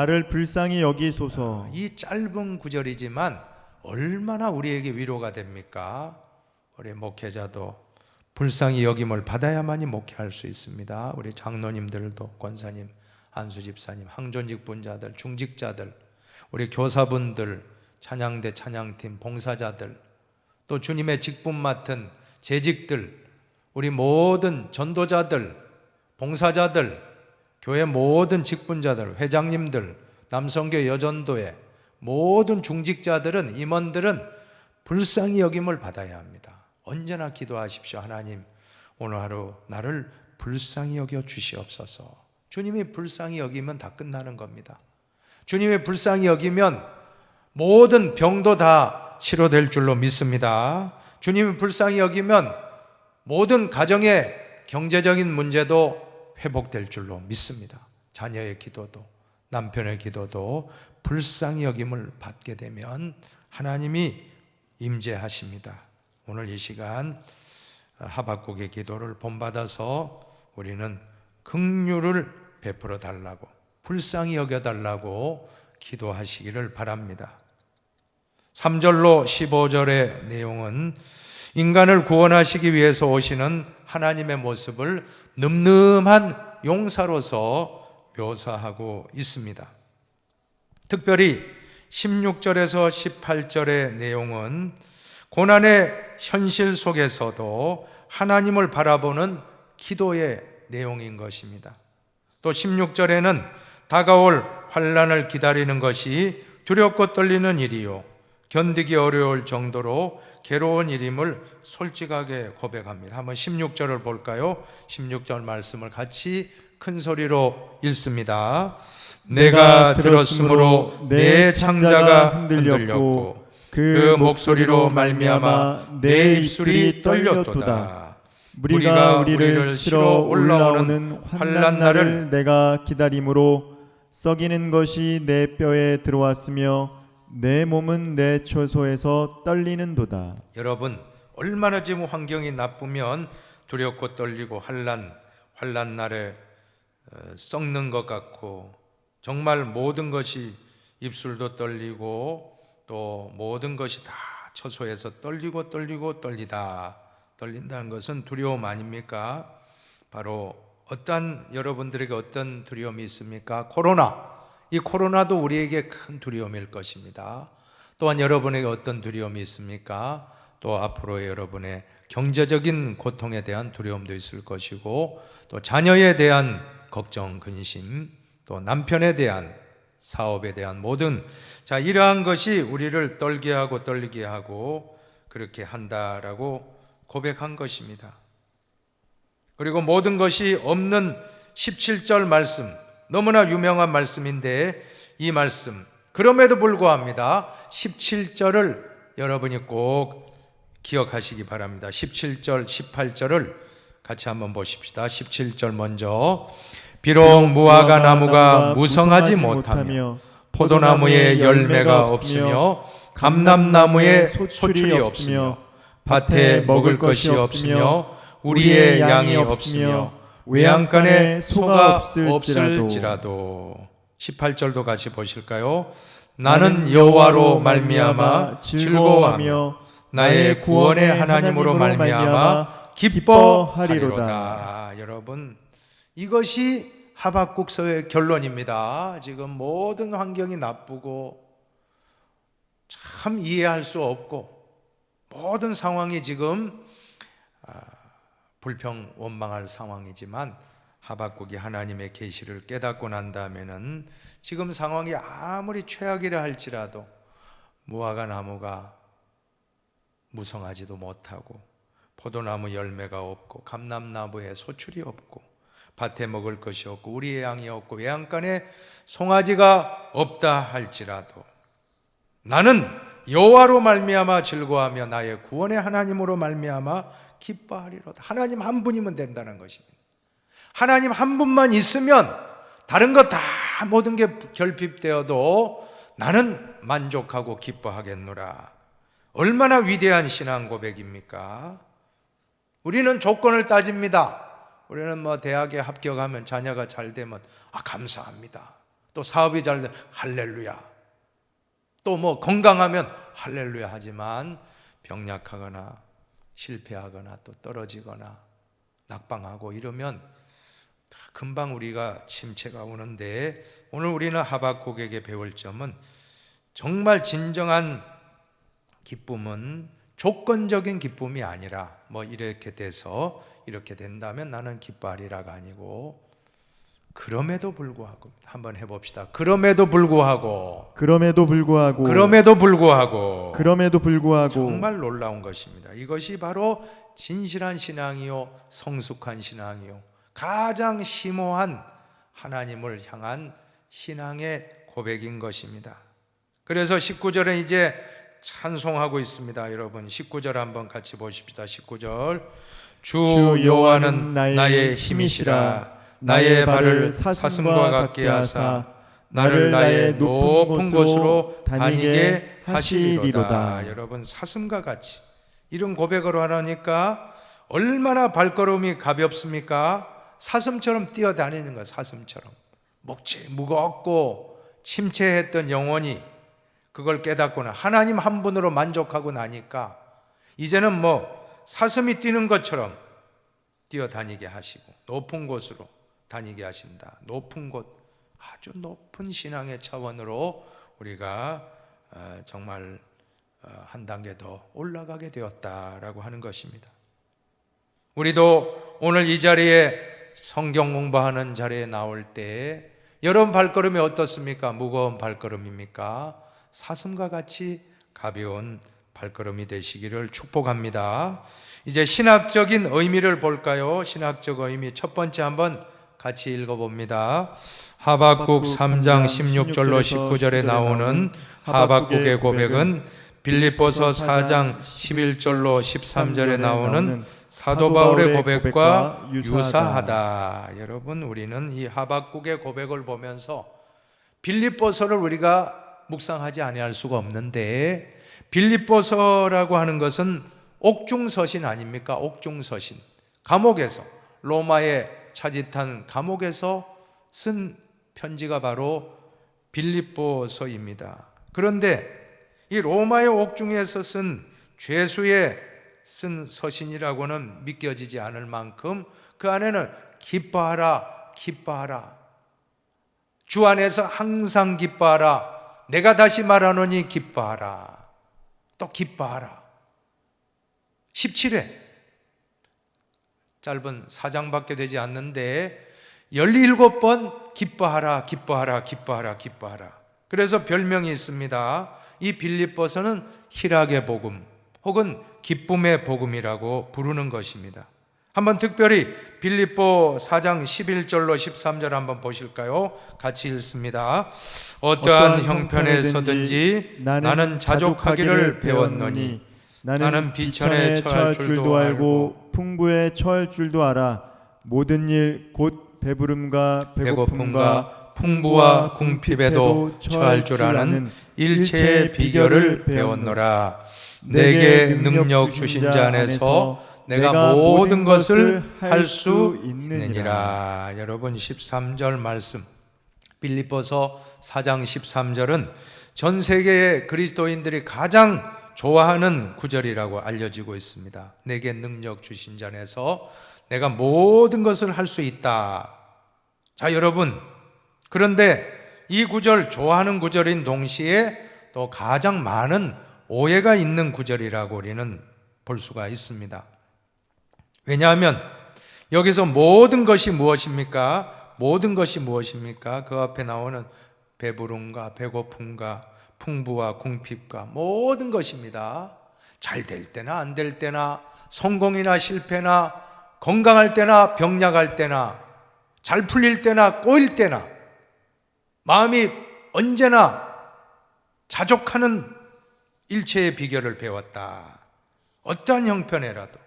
이 짧은 구절이지만 얼마나 우리에게 위로가 됩니까? 우리 목회자도 불쌍히 여김을 받아야만이 목회할 수 있습니다. 우리 장로님들도, 권사님, 안수집사님, 항존직 분자들, 중직자들, 우리 교사분들, 찬양대 찬양팀, 봉사자들, 또 주님의 직분 맡은 재직들, 우리 모든 전도자들, 봉사자들, 교회 모든 직분자들, 회장님들, 남성교 여전도회 모든 중직자들은, 임원들은 불쌍히 여김을 받아야 합니다. 언제나 기도하십시오. 하나님, 오늘 하루 나를 불쌍히 여겨 주시옵소서. 주님이 불쌍히 여기면 다 끝나는 겁니다. 주님이 불쌍히 여기면 모든 병도 다 치료될 줄로 믿습니다. 주님이 불쌍히 여기면 모든 가정의 경제적인 문제도 회복될 줄로 믿습니다. 자녀의 기도도, 남편의 기도도 불쌍히 여김을 받게 되면 하나님이 임재하십니다. 오늘 이 시간 하박국의 기도를 본받아서 우리는 긍휼을 베풀어 달라고, 불쌍히 여겨 달라고 기도하시기를 바랍니다. 3절로 15절의 내용은 인간을 구원하시기 위해서 오시는 하나님의 모습을 늠름한 용사로서 묘사하고 있습니다. 특별히 16절에서 18절의 내용은 고난의 현실 속에서도 하나님을 바라보는 기도의 내용인 것입니다. 또 16절에는 다가올 환난을 기다리는 것이 두렵고 떨리는 일이요 견디기 어려울 정도로 괴로운 일임을 솔직하게 고백합니다. 한번 16절을 볼까요? 16절 말씀을 같이 큰 소리로 읽습니다. 내가 들었으므로 내 창자가 흔들렸고 그 목소리로 말미암아 내 입술이 떨렸도다. 우리가 우리를 치러 올라오는 환난 날을 내가 기다림으로 썩이는 것이 내 뼈에 들어왔으며 내 몸은 내 처소에서 떨리는도다. 여러분, 얼마나 지금 환경이 나쁘면 두렵고 떨리고 환난 날에 썩는 것 같고 정말 모든 것이 입술도 떨리고 또 모든 것이 다 처소에서 떨린다는 것은 두려움 아닙니까? 바로 여러분들에게 어떤 두려움이 있습니까? 이 코로나도 우리에게 큰 두려움일 것입니다. 또한 여러분에게 어떤 두려움이 있습니까? 또 앞으로의 여러분의 경제적인 고통에 대한 두려움도 있을 것이고 또 자녀에 대한 걱정, 근심, 또 남편에 대한 사업에 대한 모든 이러한 것이 우리를 떨게 하고 떨리게 하고 그렇게 한다라고 고백한 것입니다. 그리고 모든 것이 없는 17절 말씀, 너무나 유명한 말씀인데 이 말씀, 그럼에도 불구합니다 17절을 여러분이 꼭 기억하시기 바랍니다. 17절, 18절을 같이 한번 보십시다. 17절 먼저 비록 무화과 나무가 무성하지 못하며 포도나무에 열매가 없으며 감람나무에 소출이 없으며 밭에 먹을 것이 없으며 우리의 양이 없으며 외양간에 소가 없을지라도 18절도 같이 보실까요? 나는 여호와로 말미암아 즐거워하며 나의 구원의 하나님으로 말미암아 기뻐하리로다. 여러분, 이것이 하박국서의 결론입니다. 지금 모든 환경이 나쁘고 참 이해할 수 없고 모든 상황이 지금 불평 원망할 상황이지만 하박국이 하나님의 계시를 깨닫고 난 다음에는 지금 상황이 아무리 최악이라 할지라도 무화과 나무가 무성하지도 못하고 포도나무 열매가 없고 감람나무에 소출이 없고 밭에 먹을 것이 없고 우리의 양이 없고 외양간에 송아지가 없다 할지라도 나는 여호와로 말미암아 즐거워하며 나의 구원의 하나님으로 말미암아 기뻐하리로다. 하나님 한 분이면 된다는 것입니다. 하나님 한 분만 있으면 다른 것 다 모든 게 결핍되어도 나는 만족하고 기뻐하겠노라. 얼마나 위대한 신앙 고백입니까? 우리는 조건을 따집니다. 우리는 대학에 합격하면 자녀가 잘 되면 감사합니다. 또 사업이 잘 되면 할렐루야. 또 건강하면 할렐루야 하지만 병약하거나 실패하거나 또 떨어지거나 낙방하고 이러면 금방 우리가 침체가 오는데, 오늘 우리는 하박국에게 배울 점은 정말 진정한 기쁨은 조건적인 기쁨이 아니라 이렇게 돼서 이렇게 된다면 나는 기뻐하리라가 아니고, 그럼에도 불구하고 한번 해봅시다. 그럼에도 불구하고 정말 놀라운 것입니다. 이것이 바로 진실한 신앙이요 성숙한 신앙이요 가장 심오한 하나님을 향한 신앙의 고백인 것입니다. 그래서 19절에 이제 찬송하고 있습니다. 여러분 19절 한번 같이 보십시다. 19절 주 여호와는 나의 힘이시라. 나의 발을 사슴과 같게 하사 나를 나의 높은 곳으로 다니게 하시리로다. 여러분 사슴과 같이 이런 고백으로 하라니까 얼마나 발걸음이 가볍습니까? 사슴처럼 뛰어다니는 거예요. 사슴처럼 무겁고 침체했던 영혼이 그걸 깨닫고는 하나님 한 분으로 만족하고 나니까 이제는 사슴이 뛰는 것처럼 뛰어다니게 하시고 높은 곳으로 다니게 하신다. 높은 곳, 아주 높은 신앙의 차원으로 우리가 정말 한 단계 더 올라가게 되었다라고 하는 것입니다. 우리도 오늘 이 자리에 성경 공부하는 자리에 나올 때 여러분 발걸음이 어떻습니까? 무거운 발걸음입니까? 사슴과 같이 가벼운 발걸음이 되시기를 축복합니다. 이제 신학적인 의미를 볼까요? 신학적 의미 첫 번째 한번 같이 읽어봅니다. 하박국 3장 16절로 19절에 나오는 하박국의 고백은 빌립보서 4장 11절로 13절에 나오는 사도 바울의 고백과 유사하다. 여러분 우리는 이 하박국의 고백을 보면서 빌립보서를 우리가 묵상하지 아니할 수가 없는데, 빌립보서라고 하는 것은 옥중서신 아닙니까? 옥중서신, 감옥에서 로마의 차짓한 감옥에서 쓴 편지가 바로 빌립보서입니다. 그런데 이 로마의 옥중에서 쓴 죄수의 쓴 서신이라고는 믿겨지지 않을 만큼 그 안에는 기뻐하라, 기뻐하라, 주 안에서 항상 기뻐하라, 내가 다시 말하노니 기뻐하라, 또 기뻐하라. 17회 짧은 4장밖에 되지 않는데 17번 기뻐하라, 기뻐하라, 기뻐하라, 기뻐하라. 그래서 별명이 있습니다. 이 빌립보서는 희락의 복음 혹은 기쁨의 복음이라고 부르는 것입니다. 한번 특별히 빌립보 4장 11절로 13절 한번 보실까요? 같이 읽습니다. 어떠한 형편에서든지 나는 자족하기를 배웠노니 나는 비천에 처할 줄도 알고 풍부에 처할 줄도 알아. 모든 일 곧 배부름과 배고픔과 풍부와 궁핍에도 처할 줄 아는 일체의 비결을 배웠노라. 내게 능력 주신 자 안에서 내가 모든 것을 할 수 있느니라. 여러분 13절 말씀, 빌립보서 4장 13절은 전 세계의 그리스도인들이 가장 좋아하는 구절이라고 알려지고 있습니다. 내게 능력 주신 자에서 내가 모든 것을 할 수 있다. 자, 여러분, 그런데 이 구절, 좋아하는 구절인 동시에 또 가장 많은 오해가 있는 구절이라고 우리는 볼 수가 있습니다. 왜냐하면 여기서 모든 것이 무엇입니까? 모든 것이 무엇입니까? 그 앞에 나오는 배부름과 배고픔과 풍부와 궁핍과 모든 것입니다. 잘 될 때나 안 될 때나, 성공이나 실패나, 건강할 때나 병약할 때나, 잘 풀릴 때나 꼬일 때나, 마음이 언제나 자족하는 일체의 비결을 배웠다. 어떠한 형편에라도.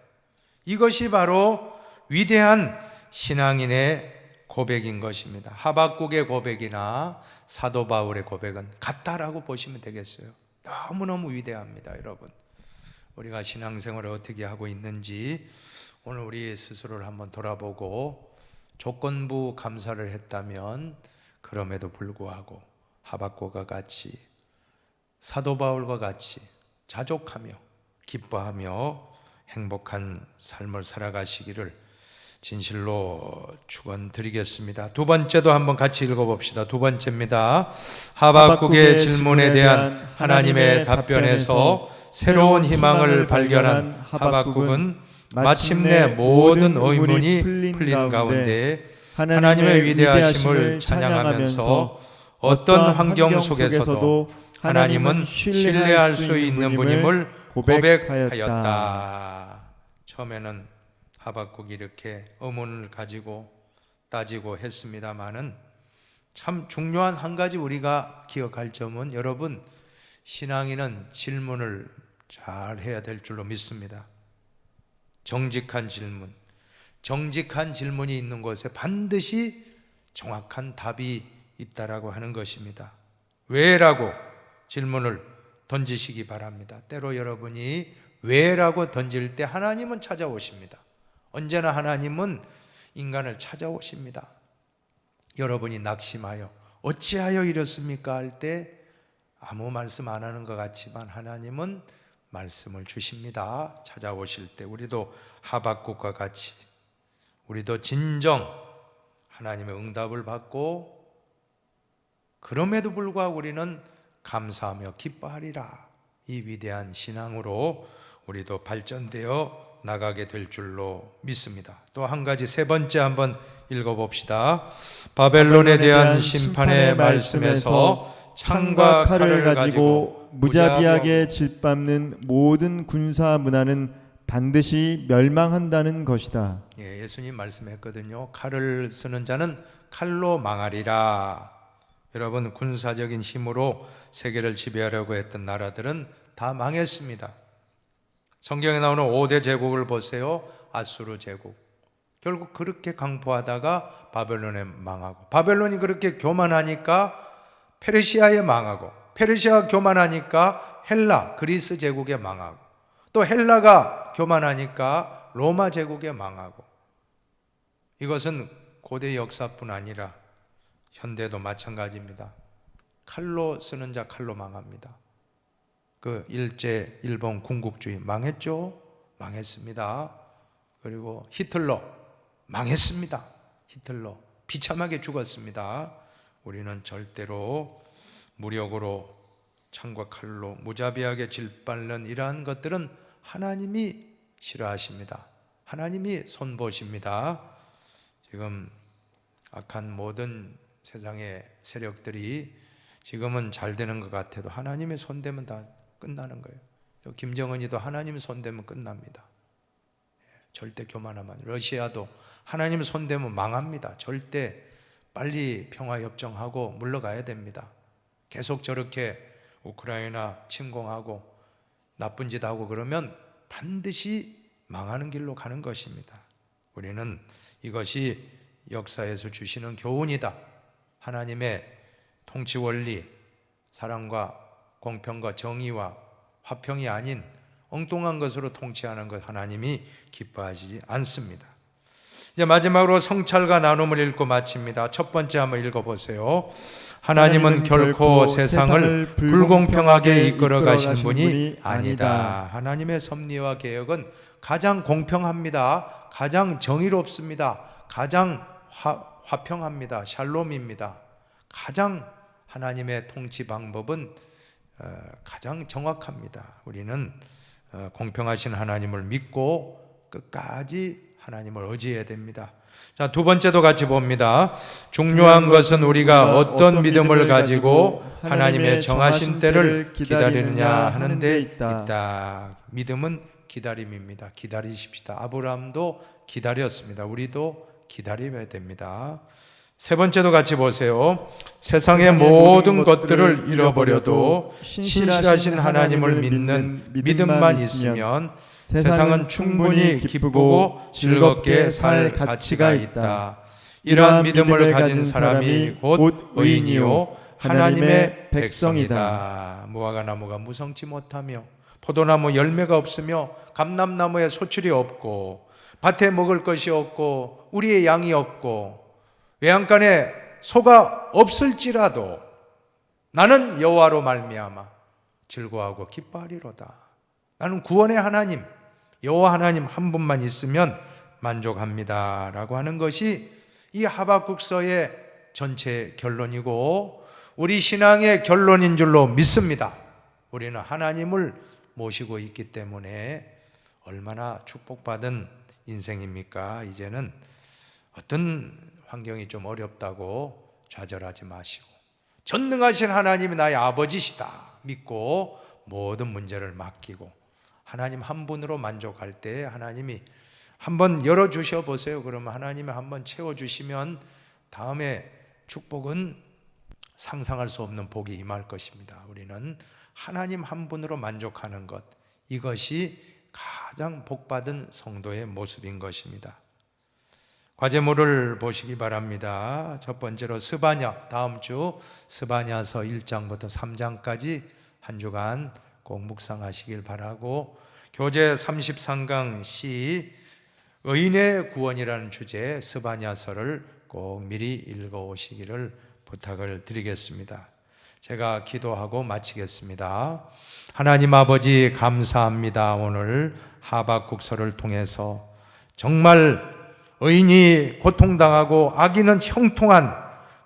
이것이 바로 위대한 신앙인의 고백인 것입니다. 하박국의 고백이나 사도 바울의 고백은 같다라고 보시면 되겠어요. 너무너무 위대합니다, 여러분. 우리가 신앙생활을 어떻게 하고 있는지 오늘 우리 스스로를 한번 돌아보고 조건부 감사를 했다면 그럼에도 불구하고 하박국과 같이 사도 바울과 같이 자족하며 기뻐하며 행복한 삶을 살아가시기를 진실로 축원드리겠습니다. 두 번째도 한번 같이 읽어봅시다. 두 번째입니다. 하박국의 질문에 대한 하나님의 답변에서 새로운 희망을 발견한 하박국은 마침내 모든 의문이 풀린 가운데 하나님의 위대하심을 찬양하면서 어떤 환경 속에서도 하나님은 신뢰할 수 있는 분임을 고백하였다. 처음에는 하박국이 이렇게 의문을 가지고 따지고 했습니다마는 참 중요한 한 가지 우리가 기억할 점은, 여러분, 신앙인은 질문을 잘 해야 될 줄로 믿습니다. 정직한 질문, 정직한 질문이 있는 곳에 반드시 정확한 답이 있다라고 하는 것입니다. 왜라고 질문을 던지시기 바랍니다. 때로 여러분이 왜라고 던질 때 하나님은 찾아오십니다. 언제나 하나님은 인간을 찾아오십니다. 여러분이 낙심하여 어찌하여 이렇습니까 할 때 아무 말씀 안 하는 것 같지만 하나님은 말씀을 주십니다. 찾아오실 때 우리도 하박국과 같이 우리도 진정 하나님의 응답을 받고 그럼에도 불구하고 우리는 감사하며 기뻐하리라. 이 위대한 신앙으로 우리도 발전되어 나가게 될 줄로 믿습니다. 또 한 가지, 세 번째 한번 읽어봅시다. 바벨론에 대한 심판의 말씀에서 창과 칼을 가지고 무자비하게 짓밟는 모든 군사 문화는 반드시 멸망한다는 것이다. 예수님 말씀했거든요. 칼을 쓰는 자는 칼로 망하리라. 여러분, 군사적인 힘으로 세계를 지배하려고 했던 나라들은 다 망했습니다. 성경에 나오는 5대 제국을 보세요. 아수르 제국, 결국 그렇게 강포하다가 바벨론에 망하고, 바벨론이 그렇게 교만하니까 페르시아에 망하고, 페르시아가 교만하니까 헬라, 그리스 제국에 망하고, 또 헬라가 교만하니까 로마 제국에 망하고. 이것은 고대 역사뿐 아니라 현대도 마찬가지입니다. 칼로 쓰는 자 칼로 망합니다. 그 일제 일본 군국주의 망했죠? 망했습니다. 그리고 히틀러 망했습니다. 히틀러 비참하게 죽었습니다. 우리는 절대로 무력으로 창과 칼로 무자비하게 짓밟는 이러한 것들은 하나님이 싫어하십니다. 하나님이 손보십니다. 지금 악한 모든 세상의 세력들이 지금은 잘 되는 것 같아도 하나님의 손대면 다 끝나는 거예요. 김정은이도 하나님 손대면 끝납니다. 절대 교만하면. 러시아도 하나님 손대면 망합니다. 절대 빨리 평화협정하고 물러가야 됩니다. 계속 저렇게 우크라이나 침공하고 나쁜 짓 하고 그러면 반드시 망하는 길로 가는 것입니다. 우리는 이것이 역사에서 주시는 교훈이다. 하나님의 통치 원리, 사랑과 공평과 정의와 화평이 아닌 엉뚱한 것으로 통치하는 것 하나님이 기뻐하지 않습니다. 이제 마지막으로 성찰과 나눔을 읽고 마칩니다. 첫 번째 한번 읽어보세요. 하나님은 결코 세상을 불공평하게 이끌어 가신 분이 아니다. 하나님의 섭리와 계획은 가장 공평합니다. 가장 정의롭습니다. 가장 화평합니다. 샬롬입니다. 가장 하나님의 통치 방법은 가장 정확합니다. 우리는 공평하신 하나님을 믿고 끝까지 하나님을 의지해야 됩니다. 자, 두 번째도 같이 봅니다. 중요한 것은 우리가 어떤 믿음을 가지고 하나님의 정하신 때를 기다리느냐 하는 데 있다. 믿음은 기다림입니다. 기다리십시다. 아브라함도 기다렸습니다. 우리도 기다려야 됩니다. 세 번째도 같이 보세요. 세상의 모든 것들을 잃어버려도 신실하신 하나님을 믿는 믿음만 있으면 세상은 충분히 기쁘고 즐겁게 살 가치가 있다. 이러한 믿음을 가진 사람이 곧 의인이요 하나님의 백성이다. 무화과나무가 무성치 못하며 포도나무 열매가 없으며 감람나무에 소출이 없고 밭에 먹을 것이 없고 우리의 양이 없고 외양간에 소가 없을지라도 나는 여호와로 말미암아 즐거워하고 기뻐하리로다. 나는 구원의 하나님 여호와 하나님 한 분만 있으면 만족합니다 라고 하는 것이 이 하박국서의 전체 결론이고 우리 신앙의 결론인 줄로 믿습니다. 우리는 하나님을 모시고 있기 때문에 얼마나 축복받은 인생입니까? 이제는 어떤 환경이 좀 어렵다고 좌절하지 마시고 전능하신 하나님이 나의 아버지시다 믿고 모든 문제를 맡기고 하나님 한 분으로 만족할 때 하나님이 한번 열어주셔 보세요. 그러면 하나님이 한번 채워주시면 다음에 축복은 상상할 수 없는 복이 임할 것입니다. 우리는 하나님 한 분으로 만족하는 것, 이것이 가장 복받은 성도의 모습인 것입니다. 과제물을 보시기 바랍니다. 첫 번째로 스바냐, 다음 주 스바냐서 1장부터 3장까지 한 주간 꼭 묵상하시길 바라고 교재 33강 C 의인의 구원이라는 주제 스바냐서를 꼭 미리 읽어오시기를 부탁을 드리겠습니다. 제가 기도하고 마치겠습니다. 하나님 아버지 감사합니다. 오늘 하박국서를 통해서 정말 의인이 고통당하고 악인은 형통한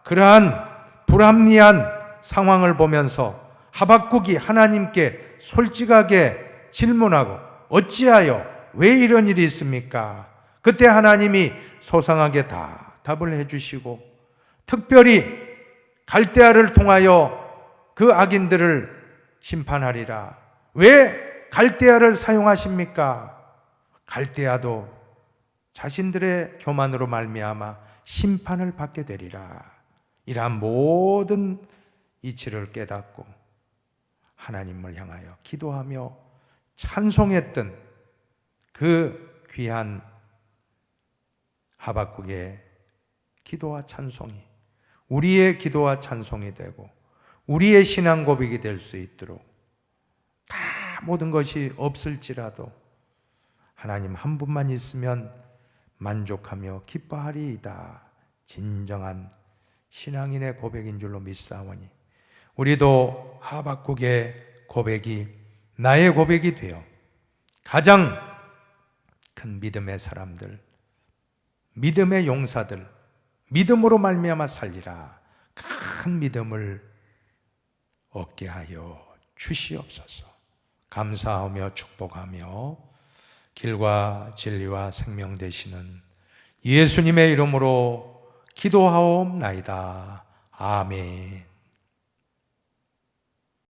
그러한 불합리한 상황을 보면서 하박국이 하나님께 솔직하게 질문하고 어찌하여 왜 이런 일이 있습니까? 그때 하나님이 소상하게 다 답을 해주시고 특별히 갈대아를 통하여 그 악인들을 심판하리라. 왜 갈대아를 사용하십니까? 갈대아도 자신들의 교만으로 말미암아 심판을 받게 되리라. 이러한 모든 이치를 깨닫고 하나님을 향하여 기도하며 찬송했던 그 귀한 하박국의 기도와 찬송이 우리의 기도와 찬송이 되고 우리의 신앙 고백이 될 수 있도록 다 모든 것이 없을지라도 하나님 한 분만 있으면 만족하며 기뻐하리이다. 진정한 신앙인의 고백인 줄로 믿사오니 우리도 하박국의 고백이 나의 고백이 되어 가장 큰 믿음의 사람들, 믿음의 용사들, 믿음으로 말미암아 살리라. 큰 믿음을 얻게 하여 주시옵소서. 감사하며 축복하며 길과 진리와 생명 되시는 예수님의 이름으로 기도하옵나이다. 아멘.